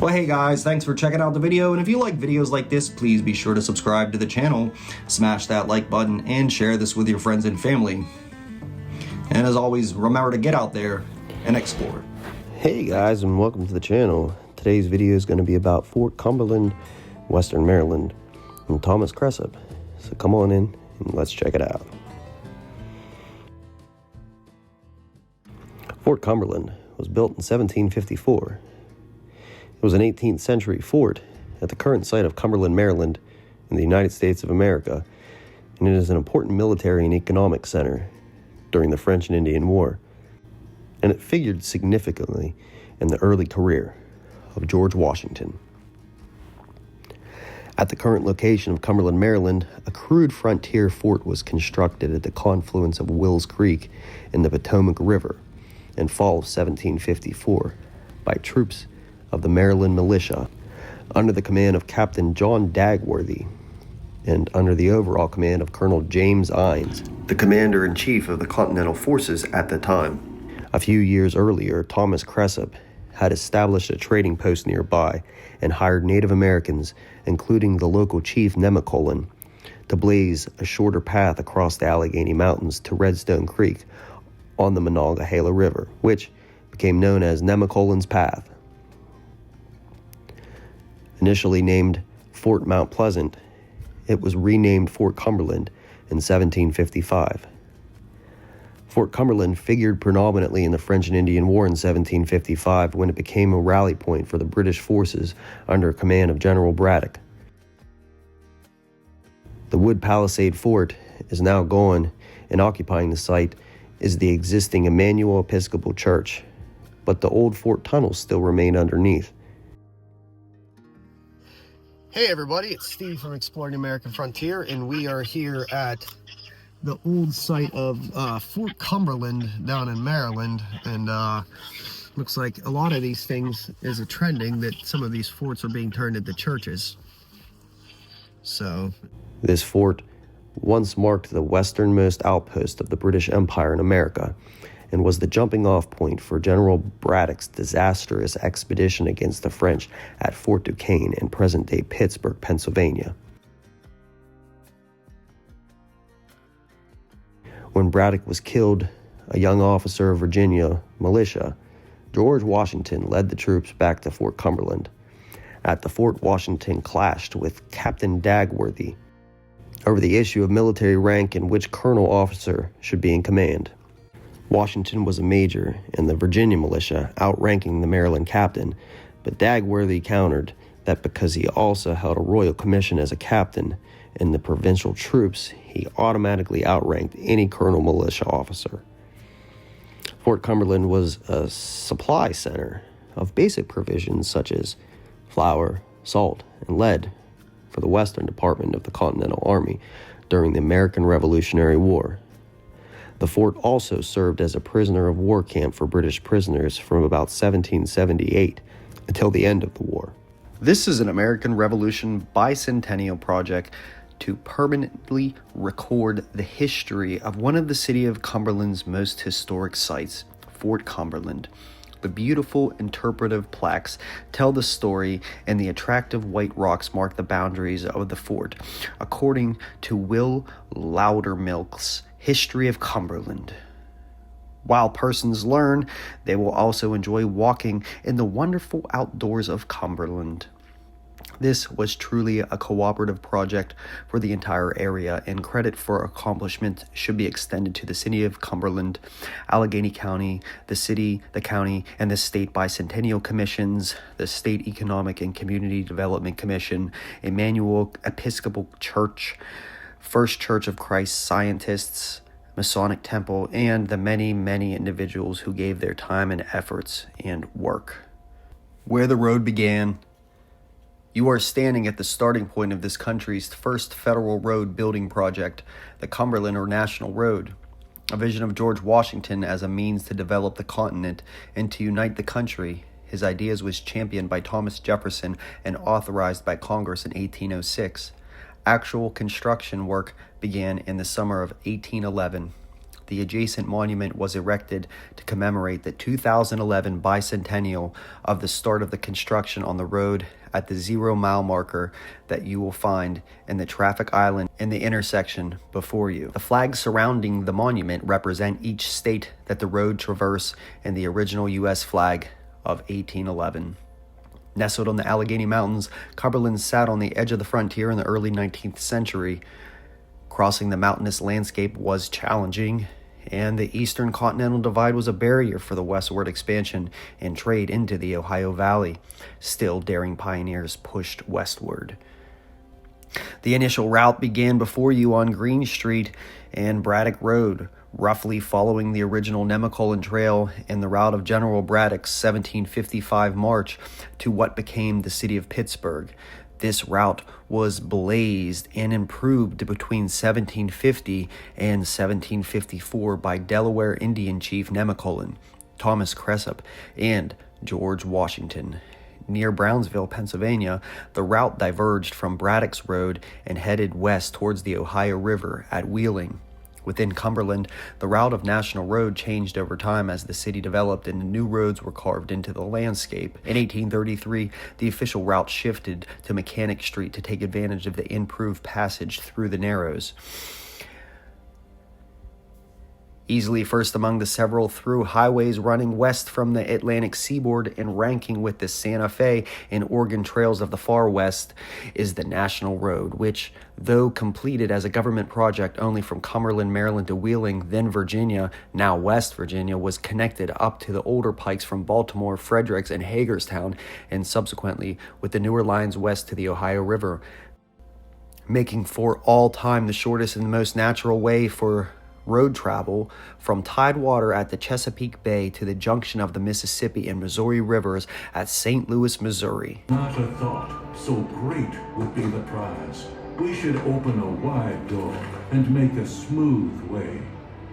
Well, hey guys, thanks for checking out the video, and if you like videos like this, please be sure to subscribe to the channel, smash that like button, and share this with your friends and family. And as always, remember to get out there and explore. Hey guys, and welcome to the channel. Today's video is going to be about Fort Cumberland, Western Maryland, and Thomas Cresap. So come on in and let's check it out. Fort Cumberland was built in 1754. It was an 18th century fort at the current site of Cumberland, Maryland, in the United States of America, and it is an important military and economic center during the French and Indian War, and it figured significantly in the early career of George Washington. At the current location of Cumberland, Maryland, a crude frontier fort was constructed at the confluence of Wills Creek in the Potomac River in fall of 1754 by troops of the Maryland militia under the command of Captain John Dagworthy and under the overall command of Colonel James Innes, the commander-in-chief of the Continental Forces at the time. A few years earlier, Thomas Cresap had established a trading post nearby and hired Native Americans, including the local chief Nemacolin, to blaze a shorter path across the Allegheny Mountains to Redstone Creek on the Monongahela River, which became known as Nemacolin's Path. Initially named Fort Mount Pleasant, it was renamed Fort Cumberland in 1755. Fort Cumberland figured predominantly in the French and Indian War in 1755 when it became a rally point for the British forces under command of General Braddock. The wood palisade fort is now gone, and occupying the site is the existing Emmanuel Episcopal Church, but the old fort tunnels still remain underneath. Hey everybody, it's Steve from Exploring the American Frontier, and we are here at the old site of Fort Cumberland down in Maryland, and looks like a lot of these things is a trending that some of these forts are being turned into churches. So this fort once marked the westernmost outpost of the British Empire in America and was the jumping-off point for General Braddock's disastrous expedition against the French at Fort Duquesne in present-day Pittsburgh, Pennsylvania. When Braddock was killed, a young officer of Virginia militia, George Washington led the troops back to Fort Cumberland. At the fort, Washington clashed with Captain Dagworthy over the issue of military rank and which colonel officer should be in command. Washington was a major in the Virginia militia, outranking the Maryland captain, but Dagworthy countered that because he also held a royal commission as a captain in the provincial troops, he automatically outranked any colonel militia officer. Fort Cumberland was a supply center of basic provisions such as flour, salt, and lead for the Western Department of the Continental Army during the American Revolutionary War. The fort also served as a prisoner of war camp for British prisoners from about 1778 until the end of the war. This is an American Revolution bicentennial project to permanently record the history of one of the city of Cumberland's most historic sites, Fort Cumberland. The beautiful interpretive plaques tell the story, and the attractive white rocks mark the boundaries of the fort, according to Will Loudermilk's History of Cumberland. While persons learn, they will also enjoy walking in the wonderful outdoors of Cumberland. This was truly a cooperative project for the entire area, and credit for accomplishment should be extended to the city of Cumberland, Allegheny County, the city, the county, and the state bicentennial commissions, the State Economic and Community Development Commission, Emmanuel Episcopal Church, First Church of Christ Scientists, Masonic Temple, and the many, many individuals who gave their time and efforts and work. Where the road began. You are standing at the starting point of this country's first federal road building project, the Cumberland or National Road, a vision of George Washington as a means to develop the continent and to unite the country. His ideas was championed by Thomas Jefferson and authorized by Congress in 1806. Actual construction work began in the summer of 1811. The adjacent monument was erected to commemorate the 2011 bicentennial of the start of the construction on the road at the 0-mile marker that you will find in the traffic island in the intersection before you. The flags surrounding the monument represent each state that the road traversed in the original U.S. flag of 1811. Nestled on the Allegheny Mountains, Cumberland sat on the edge of the frontier in the early 19th century. Crossing the mountainous landscape was challenging, and the Eastern Continental Divide was a barrier for the westward expansion and trade into the Ohio Valley. Still, daring pioneers pushed westward. The initial route began before you on Green Street and Braddock Road, roughly following the original Nemacolin Trail and the route of General Braddock's 1755 march to what became the city of Pittsburgh. This route was blazed and improved between 1750 and 1754 by Delaware Indian Chief Nemacolin, Thomas Cresap, and George Washington. Near Brownsville, Pennsylvania, the route diverged from Braddock's Road and headed west towards the Ohio River at Wheeling. Within Cumberland, the route of National Road changed over time as the city developed and new roads were carved into the landscape. In 1833, the official route shifted to Mechanic Street to take advantage of the improved passage through the Narrows. Easily first among the several through highways running west from the Atlantic seaboard and ranking with the Santa Fe and Oregon trails of the far west is the National Road, which, though completed as a government project only from Cumberland, Maryland to Wheeling, then Virginia, now West Virginia, was connected up to the older pikes from Baltimore, Fredericks, and Hagerstown, and subsequently with the newer lines west to the Ohio River, making for all time the shortest and the most natural way for road travel from tidewater at the Chesapeake Bay to the junction of the Mississippi and Missouri rivers at St. Louis, Missouri. Not a thought so great would be the prize. We should open a wide door and make a smooth way.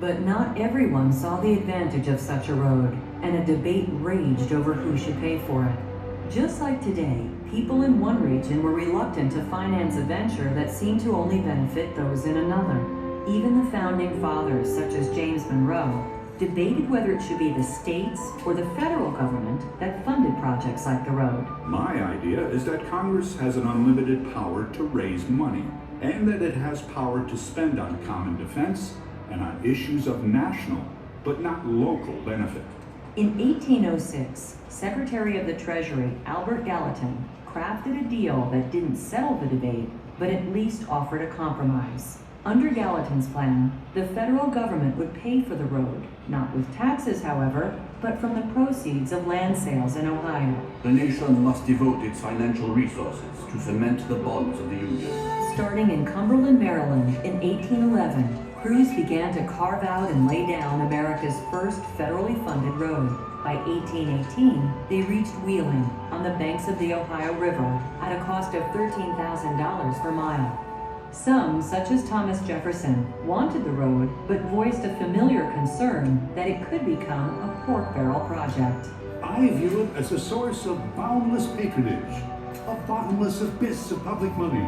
But not everyone saw the advantage of such a road, and a debate raged over who should pay for it. Just like today, people in one region were reluctant to finance a venture that seemed to only benefit those in another. Even the founding fathers, such as James Monroe, debated whether it should be the states or the federal government that funded projects like the road. My idea is that Congress has an unlimited power to raise money, and that it has power to spend on common defense and on issues of national, but not local benefit. In 1806, Secretary of the Treasury Albert Gallatin crafted a deal that didn't settle the debate, but at least offered a compromise. Under Gallatin's plan, the federal government would pay for the road, not with taxes, however, but from the proceeds of land sales in Ohio. The nation must devote its financial resources to cement the bonds of the Union. Starting in Cumberland, Maryland in 1811, crews began to carve out and lay down America's first federally funded road. By 1818, they reached Wheeling on the banks of the Ohio River at a cost of $13,000 per mile. Some, such as Thomas Jefferson, wanted the road, but voiced a familiar concern that it could become a pork barrel project. I view it as a source of boundless patronage, a bottomless abyss of public money.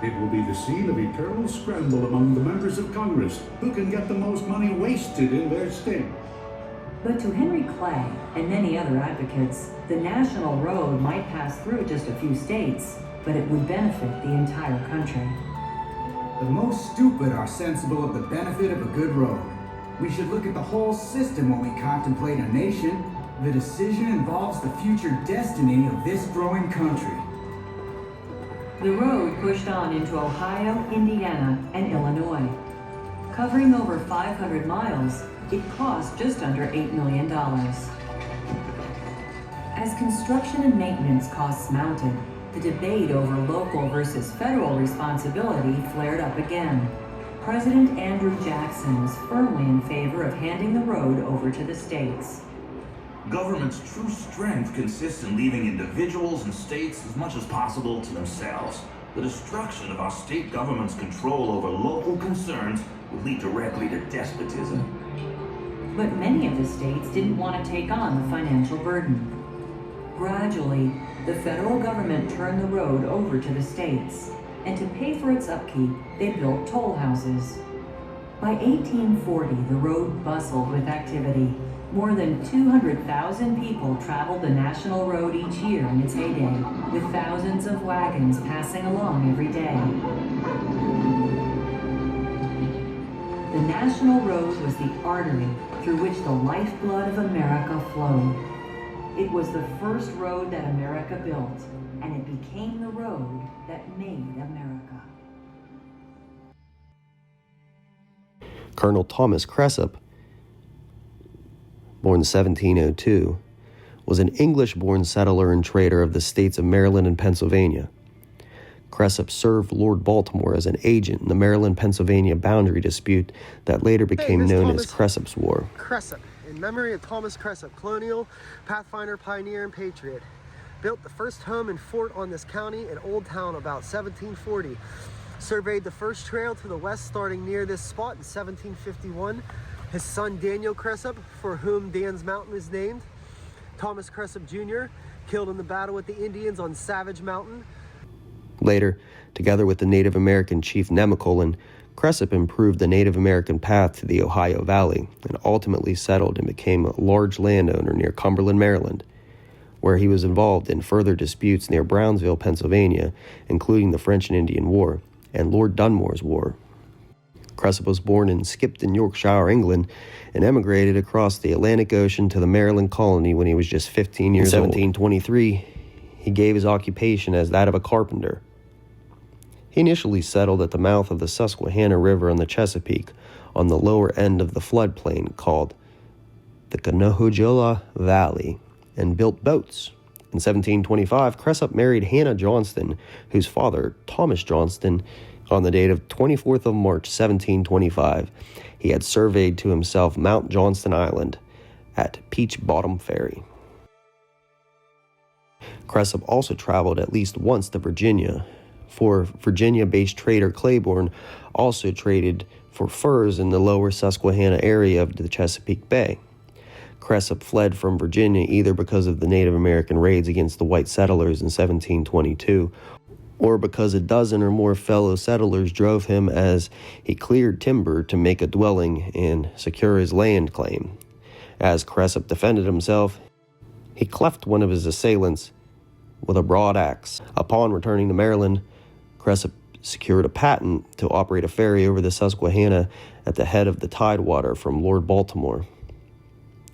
It will be the scene of eternal scramble among the members of Congress who can get the most money wasted in their state. But to Henry Clay and many other advocates, the national road might pass through just a few states, but it would benefit the entire country. The most stupid are sensible of the benefit of a good road. We should look at the whole system when we contemplate a nation. The decision involves the future destiny of this growing country. The road pushed on into Ohio, Indiana, and Illinois. Covering over 500 miles, it cost just under $8 million. As construction and maintenance costs mounted, the debate over local versus federal responsibility flared up again. President Andrew Jackson was firmly in favor of handing the road over to the states. Government's true strength consists in leaving individuals and states as much as possible to themselves. The destruction of our state government's control over local concerns would lead directly to despotism. But many of the states didn't want to take on the financial burden. Gradually, the federal government turned the road over to the states, and to pay for its upkeep, they built toll houses. By 1840, the road bustled with activity. More than 200,000 people traveled the National Road each year in its heyday, with thousands of wagons passing along every day. The National Road was the artery through which the lifeblood of America flowed. It was the first road that America built, and it became the road that made America. Colonel Thomas Cresap, born 1702, was an English-born settler and trader of the states of Maryland and Pennsylvania. Cresap served Lord Baltimore as an agent in the Maryland-Pennsylvania boundary dispute that later became known as Cresap's War. Cresap, in memory of Thomas Cresap, Colonial, Pathfinder, Pioneer, and Patriot. Built the first home and fort on this county in Old Town about 1740. Surveyed the first trail to the west starting near this spot in 1751. His son Daniel Cresap, for whom Dan's Mountain is named. Thomas Cresap Jr., killed in the battle with the Indians on Savage Mountain. Later, together with the Native American chief Nemacolin, Cresap improved the Native American path to the Ohio Valley and ultimately settled and became a large landowner near Cumberland, Maryland, where he was involved in further disputes near Brownsville, Pennsylvania, including the French and Indian War and Lord Dunmore's War. Cresap was born in Skipton, Yorkshire, England, and emigrated across the Atlantic Ocean to the Maryland colony when he was just 15 years old. In 1723, he gave his occupation as that of a carpenter. He initially settled at the mouth of the Susquehanna River on the Chesapeake, on the lower end of the floodplain called the Monongahela Valley, and built boats. In 1725, Cresap married Hannah Johnston, whose father, Thomas Johnston, on the date of 24th of March, 1725, he had surveyed to himself Mount Johnston Island at Peach Bottom Ferry. Cresap also traveled at least once to Virginia, for Virginia-based trader Claiborne also traded for furs in the lower Susquehanna area of the Chesapeake Bay. Cresap fled from Virginia either because of the Native American raids against the white settlers in 1722, or because a dozen or more fellow settlers drove him as he cleared timber to make a dwelling and secure his land claim. As Cresap defended himself, he cleft one of his assailants with a broad axe. Upon returning to Maryland, Cresap secured a patent to operate a ferry over the Susquehanna at the head of the tidewater from Lord Baltimore.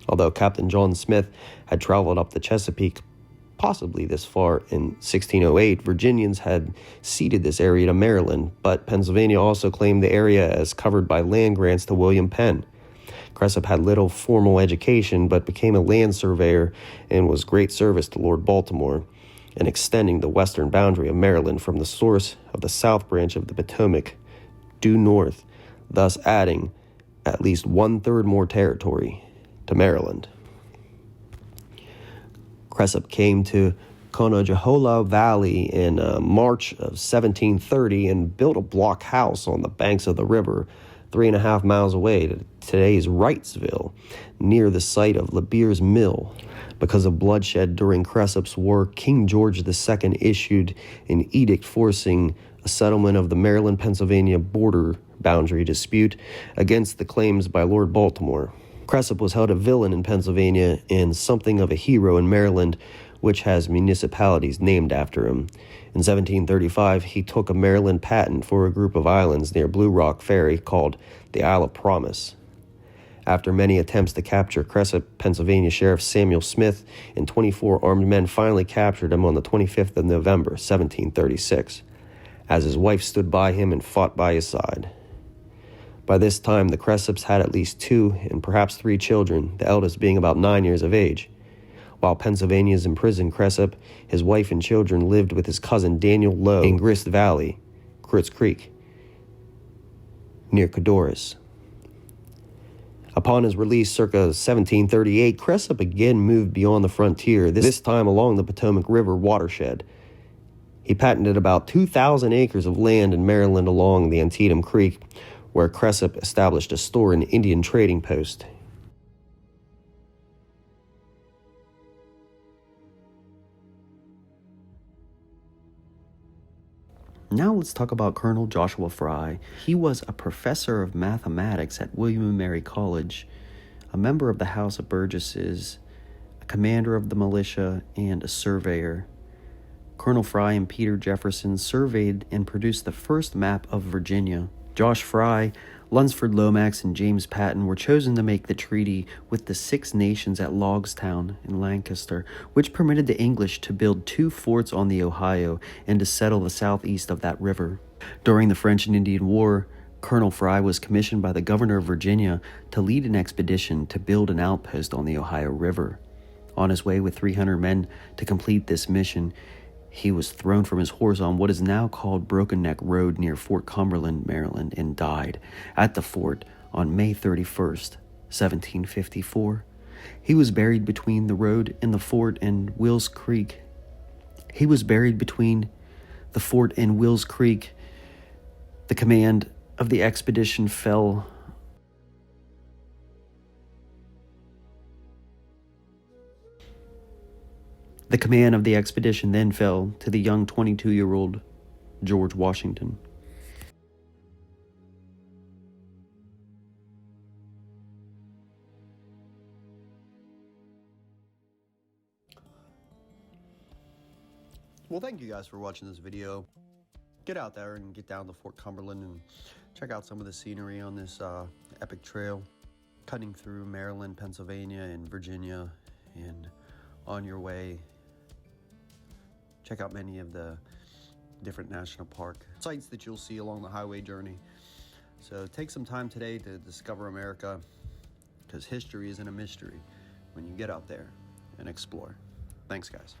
Although Captain John Smith had traveled up the Chesapeake possibly this far in 1608, Virginians had ceded this area to Maryland, but Pennsylvania also claimed the area as covered by land grants to William Penn. Cresap had little formal education, but became a land surveyor and was great service to Lord Baltimore in extending the western boundary of Maryland from the source of the south branch of the Potomac due north, thus adding at least 1/3 more territory to Maryland. Cresap came to Monongahela Valley in March of 1730 and built a block house on the banks of the river 3.5 miles away to today's Wrightsville, near the site of Labier's Mill. Because of bloodshed during Cresap's War, King George II issued an edict forcing a settlement of the Maryland-Pennsylvania border boundary dispute against the claims by Lord Baltimore. Cresap was held a villain in Pennsylvania and something of a hero in Maryland, which has municipalities named after him. In 1735, he took a Maryland patent for a group of islands near Blue Rock Ferry called the Isle of Promise. After many attempts to capture Cresap, Pennsylvania Sheriff Samuel Smith and 24 armed men finally captured him on the 25th of November, 1736, as his wife stood by him and fought by his side. By this time, the Cresaps had at least 2 and perhaps 3 children, the eldest being about 9 years of age. While Pennsylvania's imprisoned Cresap, his wife and children lived with his cousin Daniel Lowe in Grist Valley, Cruz Creek, near Codorus. Upon his release circa 1738, Cresap again moved beyond the frontier, this time along the Potomac River watershed. He patented about 2,000 acres of land in Maryland along the Antietam Creek, where Cresap established a store and Indian trading post. Now let's talk about Colonel Joshua Fry. He was a professor of mathematics at William and Mary College, a member of the House of Burgesses, a commander of the militia, and a surveyor. Colonel Fry and Peter Jefferson surveyed and produced the first map of Virginia. Josh Fry, Lunsford Lomax, and James Patton were chosen to make the treaty with the Six Nations at Logstown in Lancaster, which permitted the English to build 2 forts on the Ohio and to settle the southeast of that river. During the French and Indian War, Colonel Fry was commissioned by the governor of Virginia to lead an expedition to build an outpost on the Ohio River. On his way with 300 men to complete this mission, he was thrown from his horse on what is now called Broken Neck Road near Fort Cumberland, Maryland, and died at the fort on May 31st, 1754. He was buried between the road and the fort and Wills Creek. The command of the expedition fell The command of the expedition then fell to the young 22-year-old George Washington. Well, thank you guys for watching this video. Get out there and get down to Fort Cumberland and check out some of the scenery on this epic trail, cutting through Maryland, Pennsylvania, and Virginia, and on your way, check out many of the different national park sites that you'll see along the highway journey. So take some time today to discover America, because history isn't a mystery when you get out there and explore. Thanks, guys.